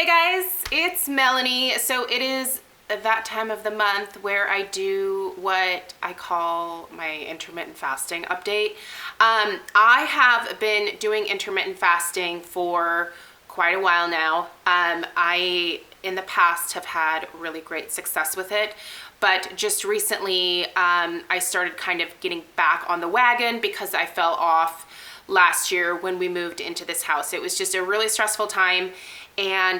Hey guys, it's Melanie. So it is that time of the month where I do what I call my intermittent fasting update. I have been doing intermittent fasting for quite a while now. I, in the past, have had really great success with it, but just recently I started kind of getting back on the wagon because I fell off last year when we moved into this house. It was just a really stressful time, and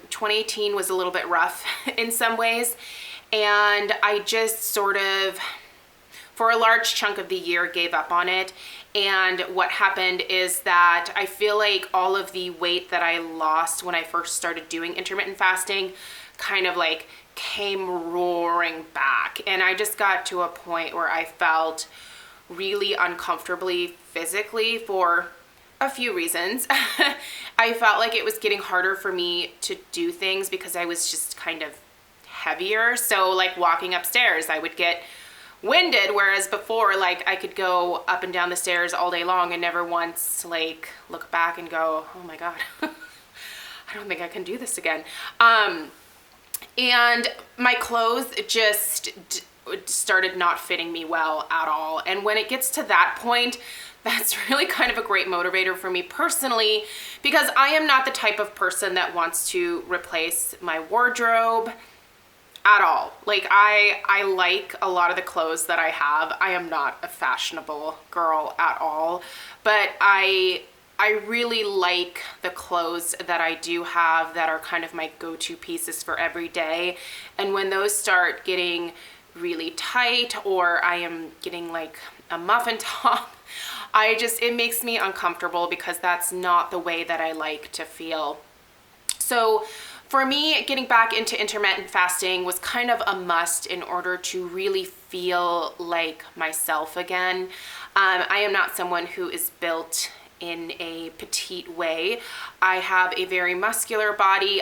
2018 was a little bit rough in some ways, and I just sort of, for a large chunk of the year, gave up on it. And what happened is that I feel like all of the weight that I lost when I first started doing intermittent fasting kind of like came roaring back, and I just got to a point where I felt really uncomfortably physically for a few reasons. I felt like it was getting harder for me to do things because I was just kind of heavier. So like walking upstairs, I would get winded, whereas before, like, I could go up and down the stairs all day long and never once like look back and go, oh my God, I don't think I can do this again. And my clothes just started not fitting me well at all. And when it gets to that point, that's really kind of a great motivator for me personally, because I am not the type of person that wants to replace my wardrobe at all. Like, I like a lot of the clothes that I have. I am not a fashionable girl at all, but I really like the clothes that I do have that are kind of my go-to pieces for every day. And when those start getting really tight, or I am getting like a muffin top, it makes me uncomfortable because that's not the way that I like to feel. So for me, getting back into intermittent fasting was kind of a must in order to really feel like myself again. I am not someone who is built in a petite way. I have a very muscular body.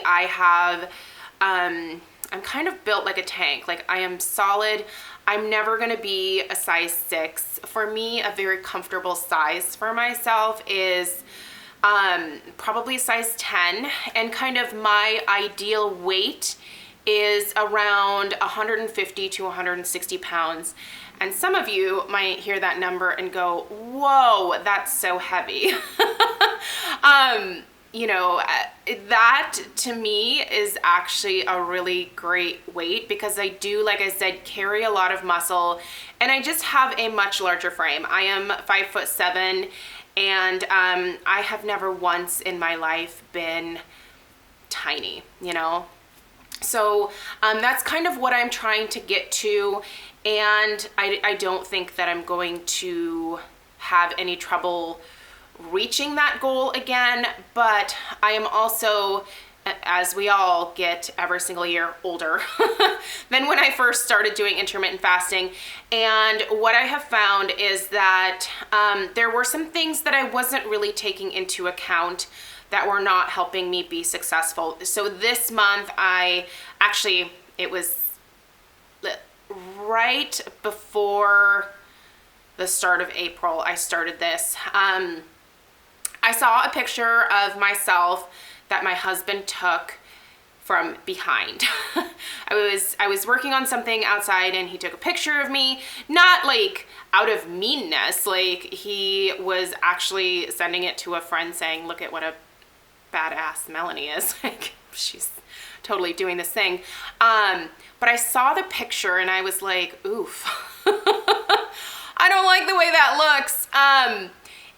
I'm kind of built like a tank. Like, I am solid. I'm never gonna be a size 6. For me, a very comfortable size for myself is probably a size 10, and kind of my ideal weight is around 150 to 160 pounds. And some of you might hear that number and go, whoa, that's so heavy. You know, that to me is actually a really great weight because I do, like I said, carry a lot of muscle, and I just have a much larger frame. I am 5'7", and I have never once in my life been tiny, you know? So that's kind of what I'm trying to get to, and I don't think that I'm going to have any trouble reaching that goal again. But I am also, as we all get every single year, older than when I first started doing intermittent fasting. And what I have found is that there were some things that I wasn't really taking into account that were not helping me be successful. So this month, it was right before the start of April, I started this. I saw a picture of myself that my husband took from behind. I was working on something outside, and he took a picture of me, not like out of meanness. Like, he was actually sending it to a friend saying, look at what a badass Melanie is. Like, she's totally doing this thing. But I saw the picture and I was like, oof. I don't like the way that looks.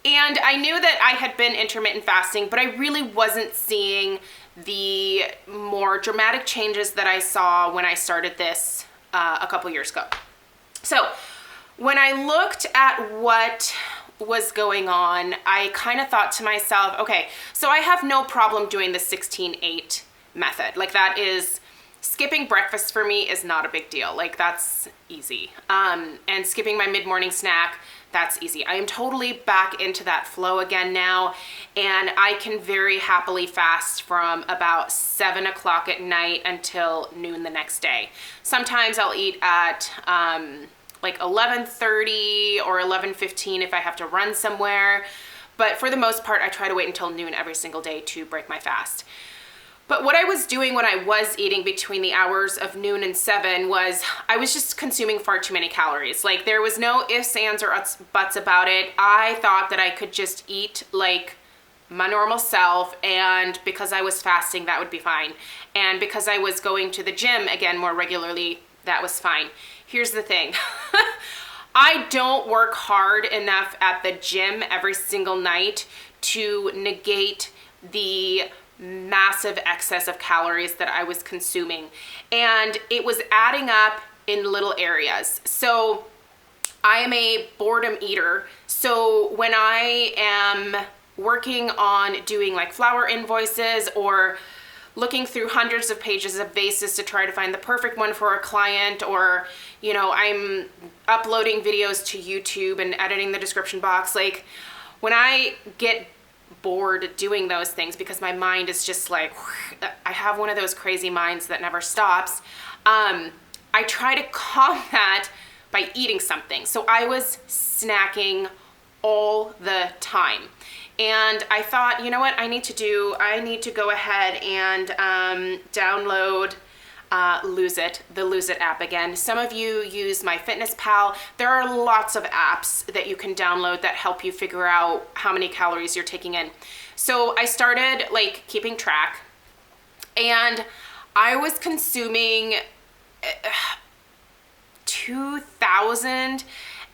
And I knew that I had been intermittent fasting, but I really wasn't seeing the more dramatic changes that I saw when I started this a couple years ago. So when I looked at what was going on, I kind of thought to myself, okay, so I have no problem doing the 16-8 method. Like, that is, skipping breakfast for me is not a big deal. Like, that's easy. And skipping my mid-morning snack, that's easy. I am totally back into that flow again now, and I can very happily fast from about 7 o'clock at night until noon the next day. Sometimes I'll eat at like 11:30 or 11:15 if I have to run somewhere, but for the most part, I try to wait until noon every single day to break my fast. But what I was doing when I was eating between the hours of noon and 7 was I was just consuming far too many calories. Like there was no ifs, ands, or buts about it. I thought that I could just eat like my normal self, and because I was fasting, that would be fine. And because I was going to the gym again more regularly, that was fine. Here's the thing. I don't work hard enough at the gym every single night to negate the massive excess of calories that I was consuming. And it was adding up in little areas. So I am a boredom eater. So when I am working on doing like flower invoices or looking through hundreds of pages of vases to try to find the perfect one for a client, or, you know, I'm uploading videos to YouTube and editing the description box, like when I get bored doing those things because my mind is just like, I have one of those crazy minds that never stops, I try to combat by eating something. So I was snacking all the time. And I thought, you know what I need to do? I need to go ahead and download Lose It, the Lose It app again. Some of you use MyFitnessPal. There are lots of apps that you can download that help you figure out how many calories you're taking in. So I started like keeping track, and I was consuming 2,000.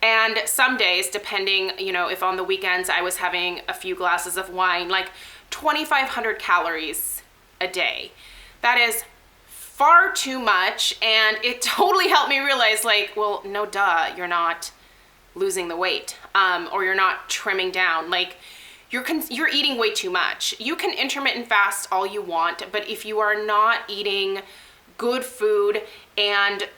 And some days, depending, you know, if on the weekends I was having a few glasses of wine, like 2,500 calories a day. That is far too much. And it totally helped me realize, like, well, no, duh, you're not losing the weight, or you're not trimming down. Like, you're eating way too much. You can intermittent fast all you want, but if you are not eating good food and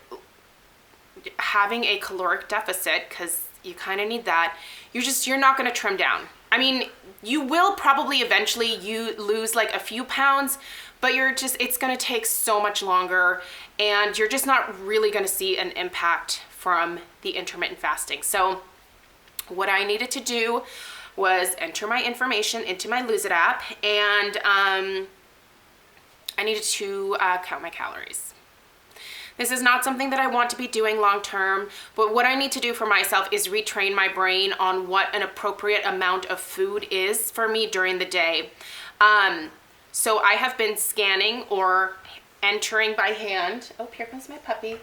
having a caloric deficit, because you kind of need that, you're not going to trim down. I mean, you will probably eventually lose like a few pounds, but it's going to take so much longer, and you're just not really going to see an impact from the intermittent fasting. So what I needed to do was enter my information into my Lose It app, and I needed to count my calories. This is not something that I want to be doing long term, but what I need to do for myself is retrain my brain on what an appropriate amount of food is for me during the day. So I have been scanning or entering by hand, oh, here comes my puppy,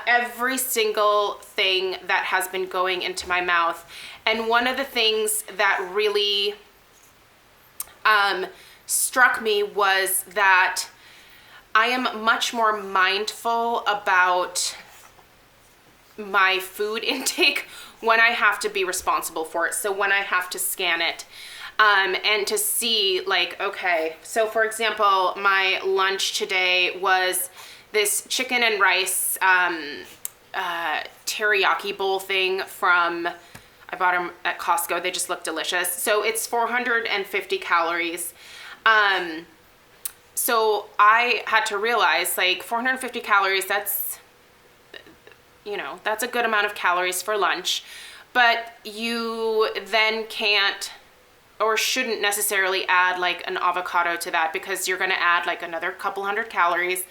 every single thing that has been going into my mouth. And one of the things that really struck me was that I am much more mindful about my food intake when I have to be responsible for it. So when I have to scan it, and to see like, okay, so for example, my lunch today was this chicken and rice teriyaki bowl thing from, I bought them at Costco. They just look delicious. So it's 450 calories. So I had to realize, like, 450 calories, that's, you know, that's a good amount of calories for lunch. But you then can't or shouldn't necessarily add like an avocado to that, because you're going to add like another couple hundred calories.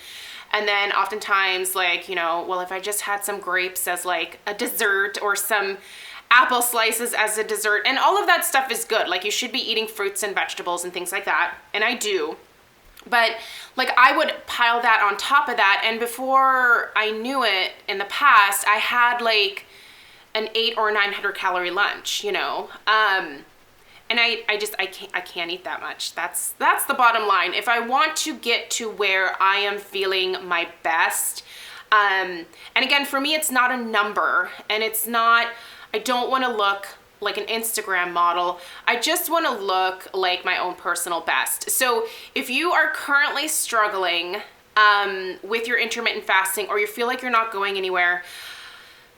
And then oftentimes, like, you know, well, if I just had some grapes as like a dessert, or some apple slices as a dessert, and all of that stuff is good. Like, you should be eating fruits and vegetables and things like that. And I do. But like, I would pile that on top of that. And before I knew it, in the past, I had like an 800 or 900 calorie lunch, you know? And I can't eat that much. That's the bottom line. If I want to get to where I am feeling my best, and again, for me, it's not a number, and it's not, I don't want to look like an Instagram model. I just want to look like my own personal best. So if you are currently struggling with your intermittent fasting, or you feel like you're not going anywhere,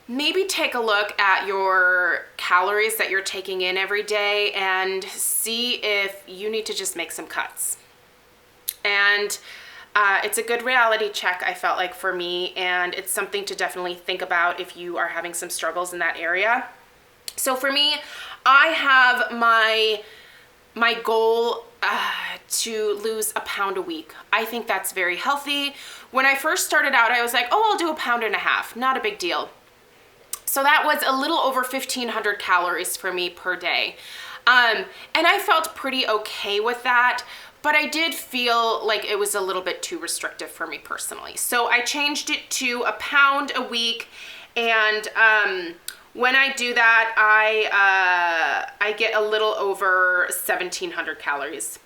maybe take a look at your calories that you're taking in every day and see if you need to just make some cuts. And it's a good reality check, I felt like, for me, and it's something to definitely think about if you are having some struggles in that area. So for me, I have my goal to lose a pound a week. I think that's very healthy. When I first started out, I was like, oh, I'll do 1.5 pounds, not a big deal. So that was a little over 1,500 calories for me per day. And I felt pretty okay with that, but I did feel like it was a little bit too restrictive for me personally. So I changed it to 1 pound a week, and when I do that, I get a little over 1,700 calories.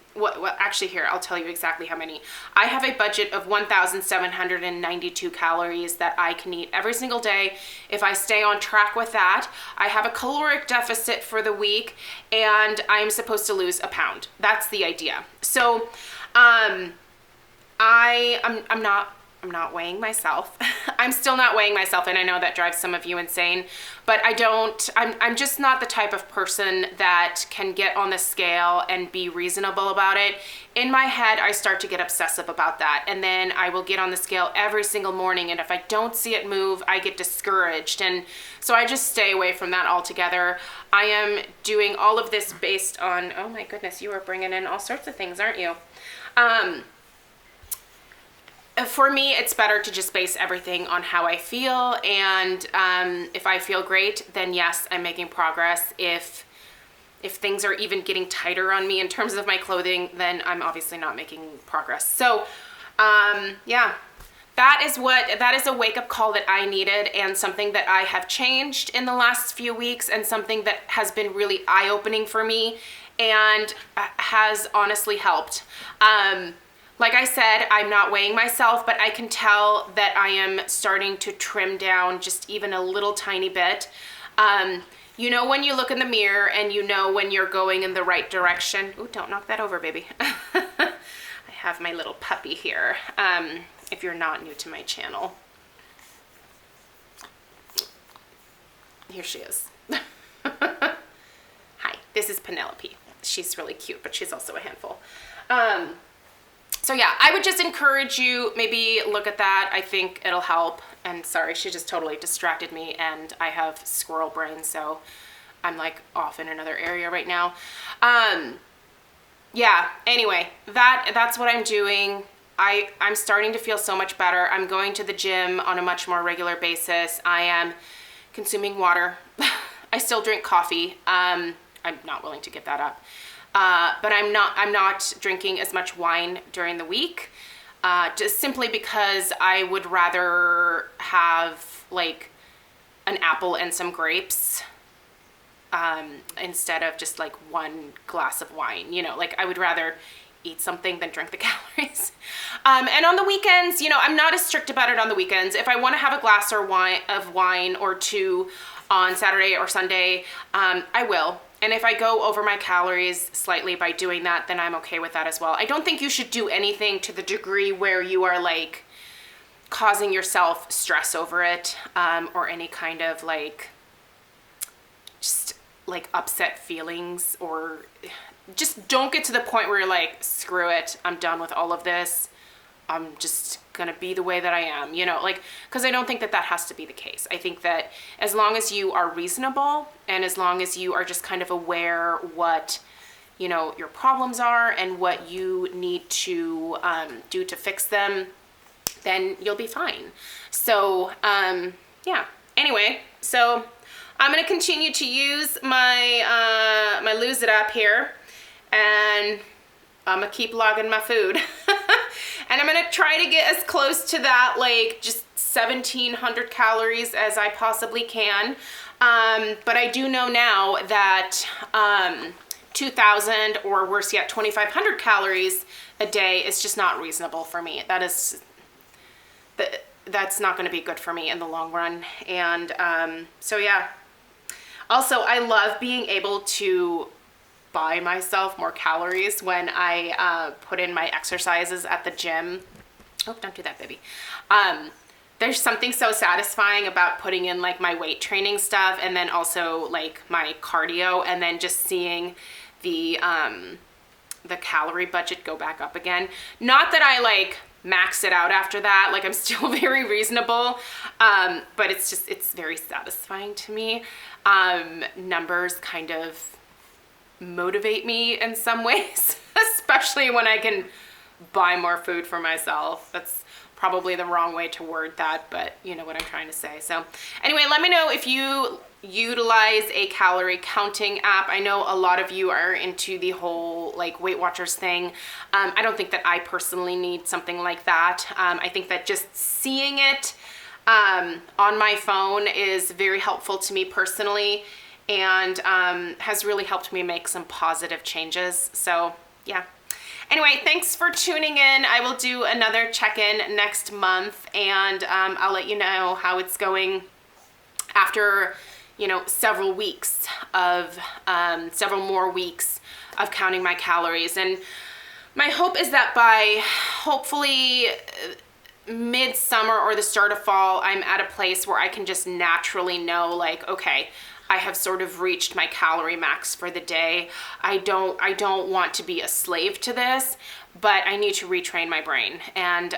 Actually, here, I'll tell you exactly how many. I have a budget of 1,792 calories that I can eat every single day. If I stay on track with that, I have a caloric deficit for the week, and I'm supposed to lose 1 pound. That's the idea. So, I'm not weighing myself. I'm still not weighing myself, and I know that drives some of you insane, but I'm just not the type of person that can get on the scale and be reasonable about it. In my head, I start to get obsessive about that, and then I will get on the scale every single morning, and if I don't see it move, I get discouraged, and so I just stay away from that altogether. I am doing all of this based on, oh my goodness, you are bringing in all sorts of things, aren't you? For me, it's better to just base everything on how I feel, and if I feel great, then yes, I'm making progress. If things are even getting tighter on me in terms of my clothing, then I'm obviously not making progress. So, yeah, that is a wake-up call that I needed, and something that I have changed in the last few weeks, and something that has been really eye-opening for me, and has honestly helped. Like I said, I'm not weighing myself, but I can tell that I am starting to trim down just even a little tiny bit. You know when you look in the mirror and you know when you're going in the right direction. Ooh, don't knock that over, baby. I have my little puppy here, if you're not new to my channel. Here she is. Hi, this is Penelope. She's really cute, but she's also a handful. So yeah, I would just encourage you, maybe look at that. I think it'll help. And sorry, she just totally distracted me, and I have squirrel brain, so I'm like off in another area right now. Yeah, anyway, that's what I'm doing. I'm starting to feel so much better. I'm going to the gym on a much more regular basis. I am consuming water. I still drink coffee. I'm not willing to give that up. But I'm not drinking as much wine during the week, just simply because I would rather have like an apple and some grapes, instead of just like 1 glass of wine, you know, like I would rather eat something than drink the calories. And on the weekends, you know, I'm not as strict about it on the weekends. If I want to have a glass of wine or 2 on Saturday or Sunday, I will. And if I go over my calories slightly by doing that, then I'm okay with that as well. I don't think you should do anything to the degree where you are like causing yourself stress over it, or any kind of like, just like upset feelings, or just don't get to the point where you're like, screw it, I'm done with all of this. I'm just gonna be the way that I am, you know, like, because I don't think that that has to be the case. I think that as long as you are reasonable, and as long as you are just kind of aware what, you know, your problems are and what you need to do to fix them, then you'll be fine. So, yeah, anyway, so I'm gonna continue to use my, my Lose It app here, and I'm gonna keep logging my food. And I'm gonna try to get as close to that, like just 1,700 calories as I possibly can. But I do know now that 2,000 or worse yet, 2,500 calories a day is just not reasonable for me. That's not gonna be good for me in the long run. And so yeah. Also, I love being able to buy myself more calories when I put in my exercises at the gym. Oh, don't do that, baby. There's something so satisfying about putting in like my weight training stuff, and then also like my cardio, and then just seeing the calorie budget go back up again. Not that I like max it out after that, like I'm still very reasonable, but it's very satisfying to me. Numbers kind of motivate me in some ways, especially when I can buy more food for myself. That's probably the wrong way to word that, but you know what I'm trying to say. So anyway, let me know if you utilize a calorie counting app. I know a lot of you are into the whole like Weight Watchers thing. I don't think that I personally need something like that. I think that just seeing it on my phone is very helpful to me personally, and has really helped me make some positive changes. So yeah. Anyway, thanks for tuning in. I will do another check-in next month, and I'll let you know how it's going after, you know, several more weeks of counting my calories. And my hope is that by hopefully midsummer or the start of fall, I'm at a place where I can just naturally know, like, okay, I have sort of reached my calorie max for the day. I don't want to be a slave to this, but I need to retrain my brain. And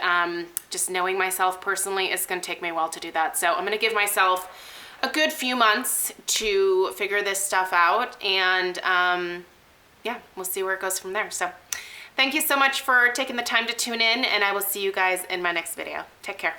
just knowing myself personally, it's going to take me a while to do that. So I'm going to give myself a good few months to figure this stuff out, and yeah, we'll see where it goes from there. So thank you so much for taking the time to tune in, and I will see you guys in my next video. Take care.